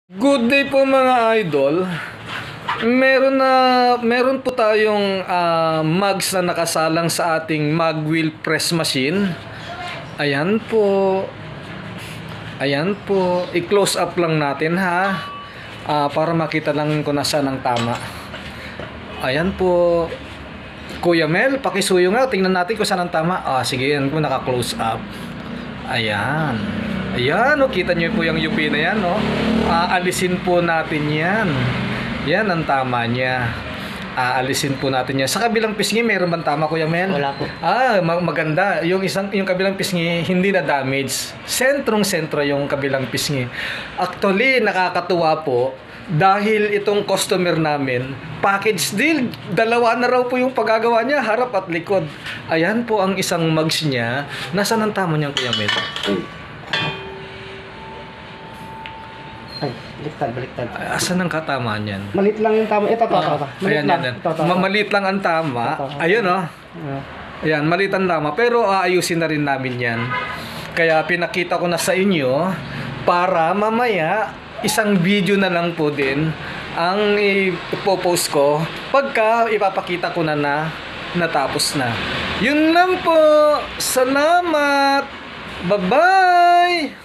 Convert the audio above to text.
Good day po mga idol. Meron po tayong mugs na nakasalang sa ating mug wheel press machine. Ayan po. Ayan po. I-close up lang natin ha. Para makita lang kung nasaan ang tama. Ayan po. Kuya Mel, pakisuyo nga. Tingnan natin kung saan ang tama. Sige, yan po, naka-close up. Ayan. Ayan, kita nyo po yung UP na yan, alisin po natin yan. Yan ang tama niya. Alisin po natin yan. Sa kabilang pisngi, meron bang tama, Kuya Mel? Wala po. Maganda. Yung kabilang pisngi, hindi na damage. Sentrong-sentro yung kabilang pisngi. Actually, nakakatuwa po. Dahil itong customer namin, package deal, dalawa na raw po yung paggagawa niya, harap at likod. Ayan po ang isang mugs niya. Nasaan ang tama niyang, Kuya Mel? Ay, baliktad. Asan ang katama niyan? Malit lang yung tama. Ito. Ayan, yan. Maliit lang ang tama. Ayun, Ayan, maliit ang tama. Pero aayusin na rin namin yan. Kaya pinakita ko na sa inyo para mamaya isang video na lang po din ang ipopost ko pagka ipapakita ko na natapos na. Yun lang po. Salamat. Bye-bye.